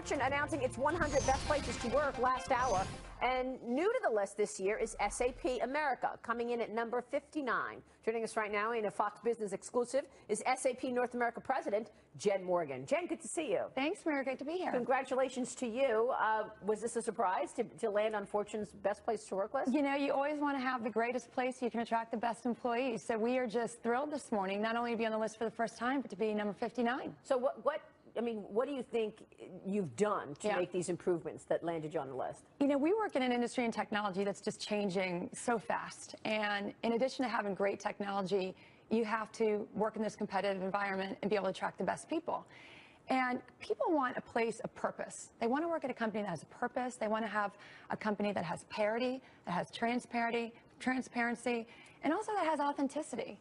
Fortune announcing its 100 best places to work last hour. And new to the list this year is SAP America, coming in at number 59. Joining us right now in a Fox Business exclusive is SAP North America President Jen Morgan. Jen, good to see you. Thanks, Mary. Great to be here. Congratulations to you. Was this a surprise to land on Fortune's best place to work list? You know, you always want to have the greatest place you can attract the best employees. So we are just thrilled this morning, not only to be on the list for the first time, but to be number 59. So what do you think you've done to make these improvements that landed you on the list? You know, we work in an industry and technology that's just changing so fast. And in addition to having great technology, you have to work in this competitive environment and be able to attract the best people. And people want a place of purpose. They want to work at a company that has a purpose. They want to have a company that has parity, that has transparency, and also that has authenticity.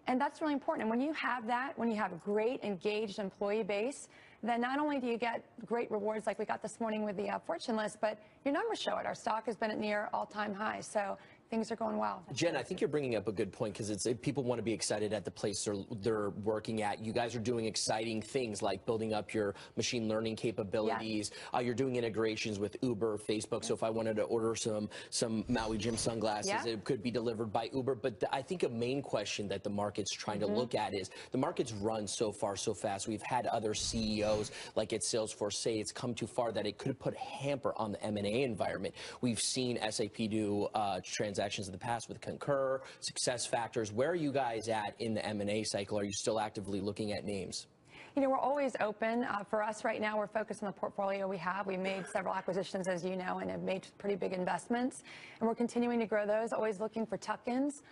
And that's really important. And when you have that, when you have a great, engaged employee base, then not only do you get great rewards like we got this morning with the Fortune list, but your numbers show it. Our stock has been at near all-time highs. So things are going well. Jen, I think you're bringing up a good point because people want to be excited at the place they're working at. You guys are doing exciting things like building up your machine learning capabilities. Yes. You're doing integrations with Uber, Facebook. Yes. So if I wanted to order some Maui Jim sunglasses, it could be delivered by Uber. But I think a main question that the market's trying to look at is the market's run so far so fast. We've had other CEOs like at Salesforce say it's come too far that it could put a hamper on the M&A environment. We've seen SAP do transactions in the past with Concur, SuccessFactors. Where are you guys at in the M&A cycle? Are you still actively looking at names? You know, we're always open. For us right now, we're focused on the portfolio we have. We made several acquisitions, as you know, and have made pretty big investments. And we're continuing to grow those, always looking for tuck-ins.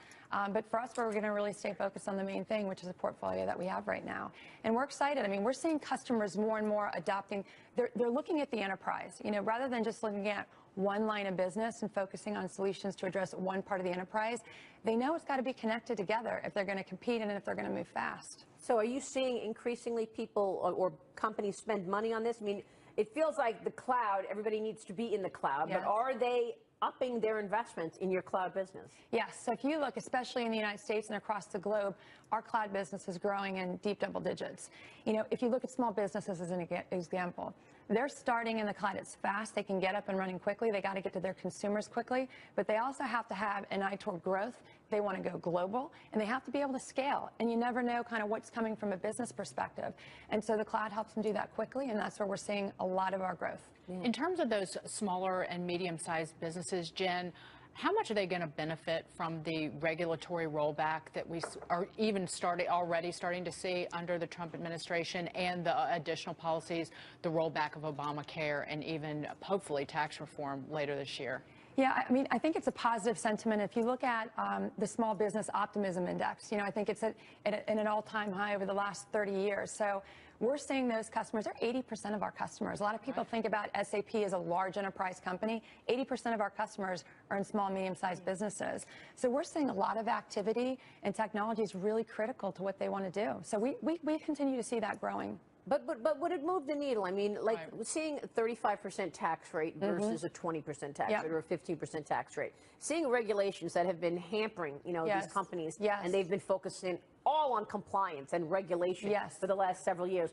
But for us, we're going to really stay focused on the main thing, which is the portfolio that we have right now. And we're excited. I mean, we're seeing customers more and more adopting. They're looking at the enterprise, you know, rather than just looking at one line of business and focusing on solutions to address one part of the enterprise. They know it's got to be connected together if they're going to compete and if they're going to move fast. So are you seeing increasingly people or companies spend money on this? I mean, it feels like the cloud, everybody needs to be in the cloud, but are they upping their investments in your cloud business? Yes. So if you look, especially in the United States and across the globe, our cloud business is growing in deep double digits. You know, if you look at small businesses as an example, they're starting in the cloud. It's fast. They can get up and running quickly. They got to get to their consumers quickly, but they also have to have an eye toward growth. They want to go global, and they have to be able to scale. And you never know kind of what's coming from a business perspective. And so the cloud helps them do that quickly, and that's where we're seeing a lot of our growth. In terms of those smaller and medium-sized businesses, Jen, how much are they going to benefit from the regulatory rollback that we are even already starting to see under the Trump administration and the additional policies, the rollback of Obamacare and even hopefully tax reform later this year? Yeah, I mean, I think it's a positive sentiment. If you look at the Small Business Optimism Index, you know, I think it's at an all-time high over the last 30 years. So we're seeing those customers, they're 80% of our customers. A lot of people think about SAP as a large enterprise company. 80% of our customers are in small, medium-sized businesses. So we're seeing a lot of activity, and technology is really critical to what they want to do. So we continue to see that growing. But would it move the needle? I mean, like seeing a 35% tax rate versus a 20% tax rate or a 15% tax rate. Seeing regulations that have been hampering, you know, these companies, and they've been focusing all on compliance and regulation for the last several years.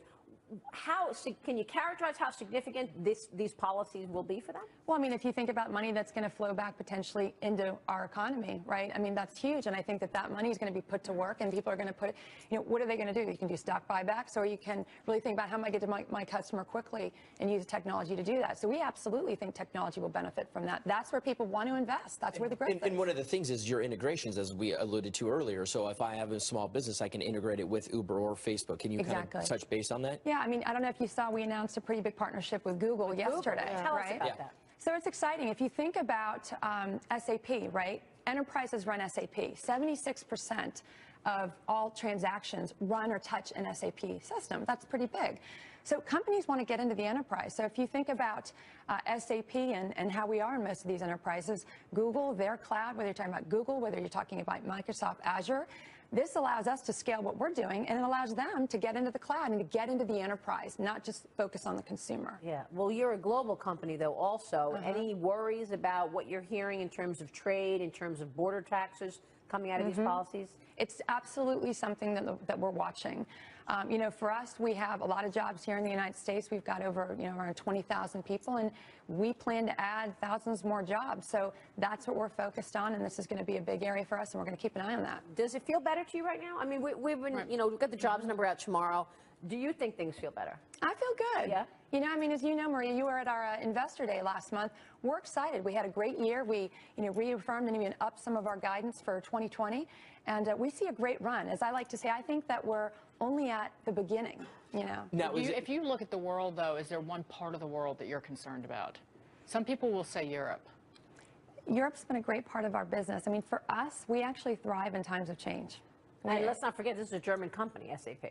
Can you characterize how significant these policies will be for them? Well, I mean, if you think about money that's going to flow back potentially into our economy, right? I mean, that's huge. And I think that money is going to be put to work, and people are going to put it, you know, what are they going to do? You can do stock buybacks, or you can really think about how am I get to my customer quickly and use technology to do that. So we absolutely think technology will benefit from that. That's where people want to invest. That's where the growth is. And one of the things is your integrations, as we alluded to earlier. So if I have a small business, I can integrate it with Uber or Facebook. Can you kind of touch base on that? Yeah, I mean, I don't know if you saw, we announced a pretty big partnership with Google yesterday. Tell us about that. So it's exciting. If you think about SAP, right? Enterprises run SAP. 76% of all transactions run or touch an SAP system. That's pretty big. So companies want to get into the enterprise. So if you think about SAP and how we are in most of these enterprises, Google, their cloud, whether you're talking about Google, whether you're talking about Microsoft Azure, this allows us to scale what we're doing, and it allows them to get into the cloud and to get into the enterprise, not just focus on the consumer. Yeah. Well, you're a global company, though, also. Any worries about what you're hearing in terms of trade, in terms of border taxes coming out of these policies? It's absolutely something that we're watching. You know, for us, we have a lot of jobs here in the United States. We've got over, you know, around 20,000 people, and we plan to add thousands more jobs. So that's what we're focused on, and this is going to be a big area for us, and we're going to keep an eye on that. Does it feel better to you right now? I mean, we've been, you know, we've got the jobs number out tomorrow. Do you think things feel better? I feel good. Yeah. You know, I mean, as you know, Maria, you were at our Investor Day last month. We're excited. We had a great year. We, you know, reaffirmed and even upped some of our guidance for 2020, and we see a great run. As I like to say, I think that we're only at the beginning, you know. Now, if you look at the world, though, is there one part of the world that you're concerned about? Some people will say Europe. Europe's been a great part of our business. I mean, for us, we actually thrive in times of change. And let's not forget, this is a German company, SAP.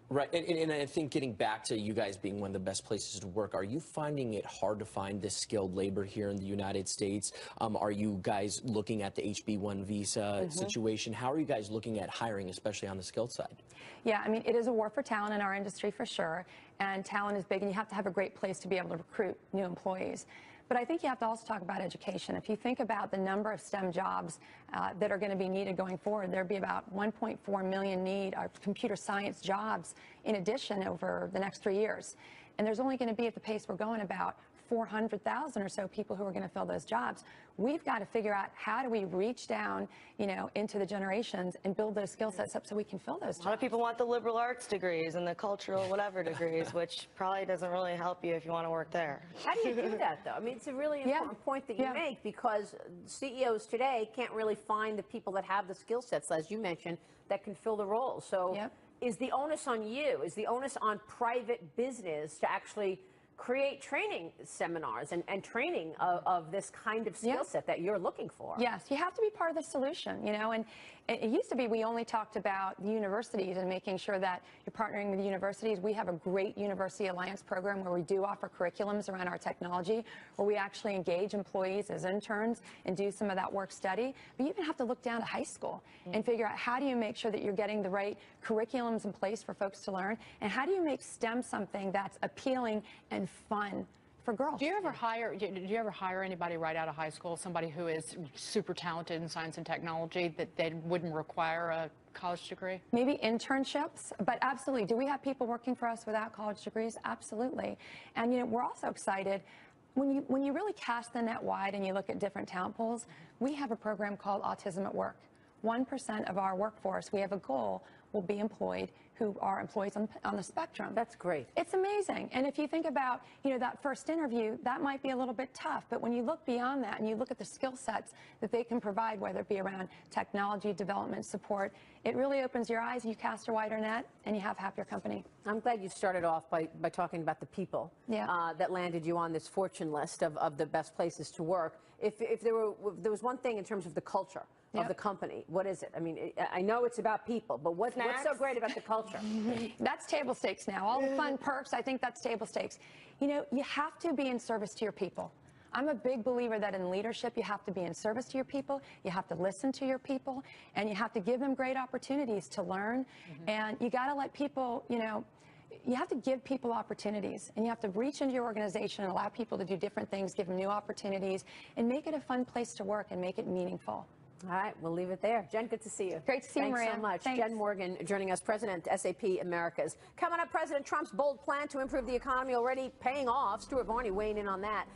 Right, and I think getting back to you guys being one of the best places to work, are you finding it hard to find this skilled labor here in the United States? Are you guys looking at the HB1 visa situation? How are you guys looking at hiring, especially on the skilled side? Yeah, I mean, it is a war for talent in our industry for sure, and talent is big, and you have to have a great place to be able to recruit new employees. But I think you have to also talk about education. If you think about the number of STEM jobs that are going to be needed going forward, there'll be about 1.4 million computer science jobs in addition over the next 3 years. And there's only going to be, at the pace we're going, about 400,000 or so people who are going to fill those jobs. We've got to figure out how do we reach down, you know, into the generations and build those skill sets up so we can fill those jobs. A lot of people want the liberal arts degrees and the cultural whatever degrees, which probably doesn't really help you if you want to work there. How do you do that, though? I mean, it's a really important point that you make, because CEOs today can't really find the people that have the skill sets, as you mentioned, that can fill the roles. So is the onus on you, is the onus on private business to actually create training seminars and training of this kind of skill set that you're looking for? Yes, you have to be part of the solution, you know, and it used to be we only talked about the universities and making sure that you're partnering with the universities. We have a great University Alliance program where we do offer curriculums around our technology, where we actually engage employees as interns and do some of that work study. But you even have to look down to high school and figure out how do you make sure that you're getting the right curriculums in place for folks to learn, and how do you make STEM something that's appealing and fun for girls. Do you ever hire anybody right out of high school, somebody who is super talented in science and technology, that they wouldn't require a college degree? Maybe internships, but absolutely. Do we have people working for us without college degrees? Absolutely. And you know, we're also excited when you really cast the net wide and you look at different talent pools. We have a program called Autism at Work. 1% of our workforce, we have a goal, will be employed who are employees on the spectrum. That's great. It's amazing. And if you think about, you know, that first interview, that might be a little bit tough. But when you look beyond that and you look at the skill sets that they can provide, whether it be around technology, development, support, it really opens your eyes. You cast a wider net and you have happier company. I'm glad you started off by talking about the people that landed you on this fortune list of the best places to work. If there was one thing in terms of the culture of the company, what is it? I mean, I know it's about people, but what's so great about the culture? That's table stakes now. All the fun perks, I think that's table stakes. You know, you have to be in service to your people. I'm a big believer that in leadership, you have to be in service to your people, you have to listen to your people, and you have to give them great opportunities to learn. And you got to let people, you know, you have to give people opportunities, and you have to reach into your organization and allow people to do different things, give them new opportunities, and make it a fun place to work and make it meaningful. All right, we'll leave it there. Jen, good to see you. Great to see you, Maria. Thanks so much. Thanks. Jen Morgan joining us, President, SAP Americas. Coming up, President Trump's bold plan to improve the economy already paying off. Stuart Varney weighing in on that.